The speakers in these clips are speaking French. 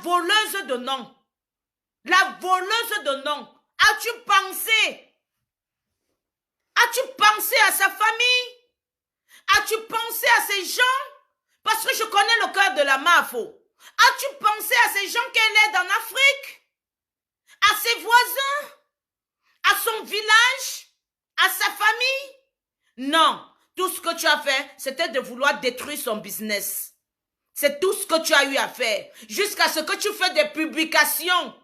voleuse de nom. La voleuse de nom. As-tu pensé? As-tu pensé à sa famille? As-tu pensé à ces gens? Parce que je connais le cœur de la Mafo. As-tu pensé à ces gens qu'elle aide en Afrique? À ses voisins? À son village? À sa famille? Non. Tout ce que tu as fait, c'était de vouloir détruire son business. C'est tout ce que tu as eu à faire. Jusqu'à ce que tu fais des publications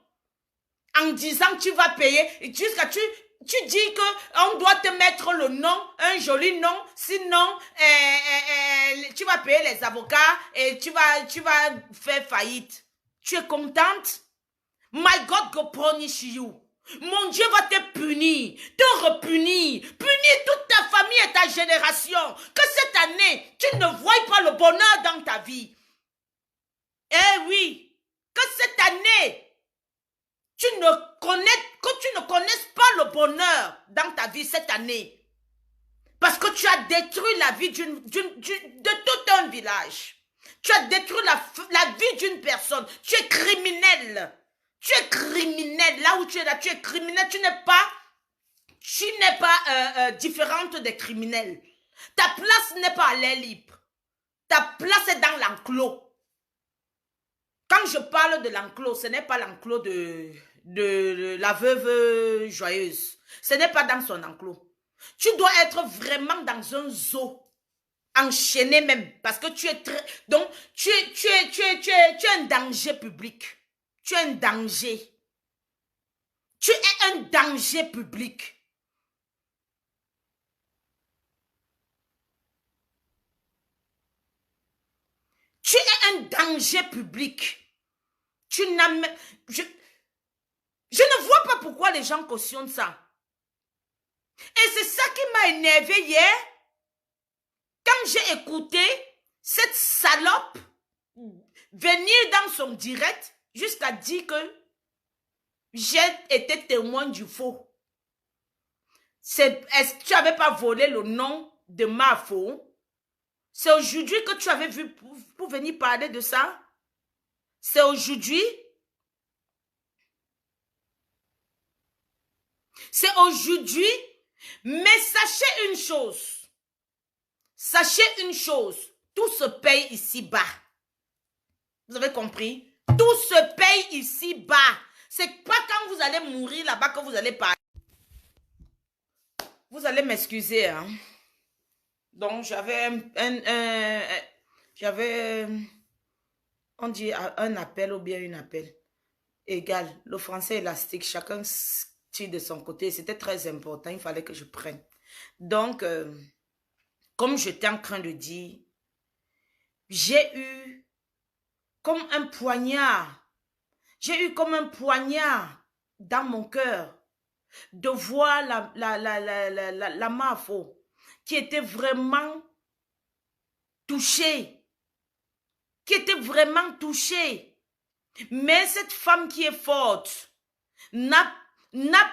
en disant que tu vas payer. Jusqu'à tu dis qu'on doit te mettre le nom, un joli nom. Sinon, tu vas payer les avocats et tu vas faire faillite. Tu es contente? My God go punish you. Mon Dieu va te punir, te repunir, punir toute ta famille et ta génération. Que cette année, tu ne voies pas le bonheur dans ta vie. Eh oui, que cette année, que tu ne connaisses pas le bonheur dans ta vie cette année. Parce que tu as détruit la vie de tout un village. Tu as détruit la vie d'une personne. Tu es criminel. Tu es criminel. Là où tu es là, tu es criminel. Tu n'es pas différente des criminels. Ta place n'est pas à l'air libre. Ta place est dans l'enclos. Quand je parle de l'enclos, ce n'est pas l'enclos de la veuve joyeuse. Ce n'est pas dans son enclos. Tu dois être vraiment dans un zoo. Enchaîné même. Parce que tu es très... Donc, tu es un danger public. Tu es un danger. Tu es un danger public. Tu es un danger public. Tu n'as même... Je ne vois pas pourquoi les gens cautionnent ça. Et c'est ça qui m'a énervé hier. Quand j'ai écouté cette salope venir dans son direct jusqu'à dire que j'ai été témoin du faux. Est-ce que tu n'avais pas volé le nom de Mafo? C'est aujourd'hui que tu avais vu pour venir parler de ça? C'est aujourd'hui? C'est aujourd'hui? Mais sachez une chose. Sachez une chose. Tout se paye ici-bas. Vous avez compris? Tout se paye ici-bas. C'est pas quand vous allez mourir là-bas que vous allez parler. Vous allez m'excuser, hein? Donc, on dit un appel ou bien une appel. Égal, le français élastique, chacun tire de son côté. C'était très important, il fallait que je prenne. Donc, comme j'étais en train de dire, j'ai eu comme un poignard. J'ai eu comme un poignard dans mon cœur de voir la Mafo qui était vraiment touchée. Qui était vraiment touchée. Mais cette femme qui est forte n'a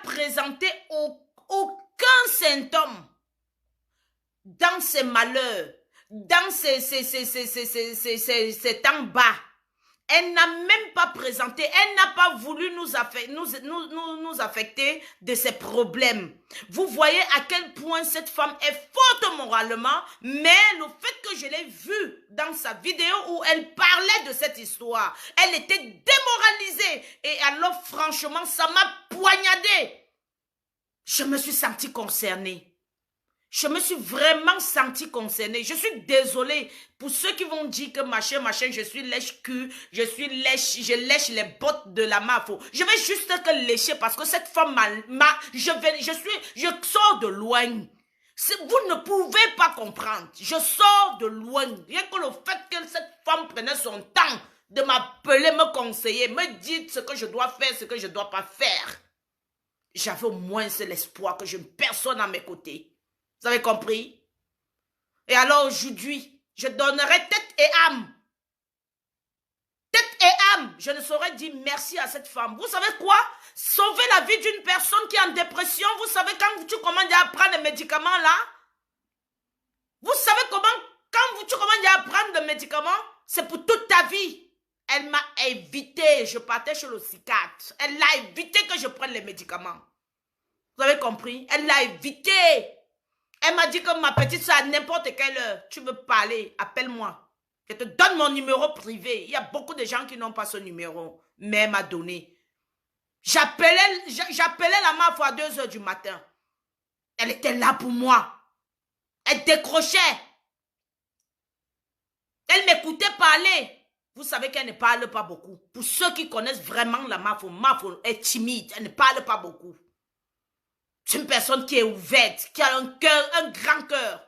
présenté aucun symptôme dans ses malheurs, dans ses temps bas. Elle n'a même pas présenté, elle n'a pas voulu nous affecter de ses problèmes. Vous voyez à quel point cette femme est forte moralement, mais le fait que je l'ai vue dans sa vidéo où elle parlait de cette histoire, elle était démoralisée. Et alors franchement, ça m'a poignardée. Je me suis sentie concernée. Je me suis vraiment sentie concernée. Je suis désolée pour ceux qui vont dire que machin, je suis lèche-cul, je lèche les bottes de la Mafo. Je vais juste que lécher parce que cette femme je sors de loin. Vous ne pouvez pas comprendre. Je sors de loin. Rien que le fait que cette femme prenait son temps de m'appeler, me conseiller, me dire ce que je dois faire, ce que je ne dois pas faire. J'avais au moins l'espoir que je n'ai personne à mes côtés. Vous avez compris? Et alors aujourd'hui, je donnerai tête et âme. Tête et âme. Je ne saurais dire merci à cette femme. Vous savez quoi? Sauver la vie d'une personne qui est en dépression. Vous savez quand tu commandes à prendre des médicaments là? Vous savez comment? Quand tu commandes à prendre des médicaments, c'est pour toute ta vie. Elle m'a évité, je partais chez le psychiatre. Elle a évité que je prenne les médicaments. Vous avez compris? Elle l'a évité. Elle m'a dit que ma petite soeur, à n'importe quelle heure, tu veux parler, appelle-moi. Je te donne mon numéro privé. Il y a beaucoup de gens qui n'ont pas ce numéro. Mais elle m'a donné. J'appelais la meuf à 2 heures du matin. Elle était là pour moi. Elle décrochait. Elle m'écoutait parler. Vous savez qu'elle ne parle pas beaucoup. Pour ceux qui connaissent vraiment la Mafo est timide. Elle ne parle pas beaucoup. C'est une personne qui est ouverte, qui a un cœur, un grand cœur.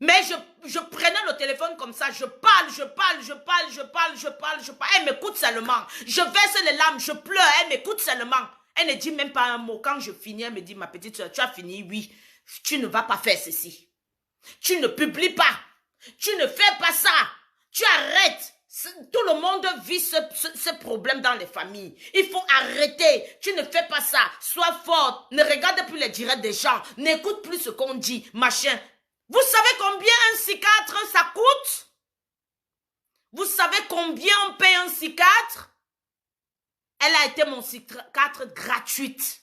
Mais je prenais le téléphone comme ça, je parle. Elle m'écoute seulement. Je verse les larmes, je pleure, elle m'écoute seulement. Elle ne dit même pas un mot. Quand je finis, elle me dit, ma petite soeur, tu as fini? Oui. Tu ne vas pas faire ceci. Tu ne publies pas. Tu ne fais pas ça. Tu arrêtes. Tout le monde vit ce problème dans les familles. Il faut arrêter. Tu ne fais pas ça. Sois forte. Ne regarde plus les directs des gens. N'écoute plus ce qu'on dit. Machin. Vous savez combien un psychiatre ça coûte? Vous savez combien on paye un psychiatre? Elle a été mon psychiatre gratuite.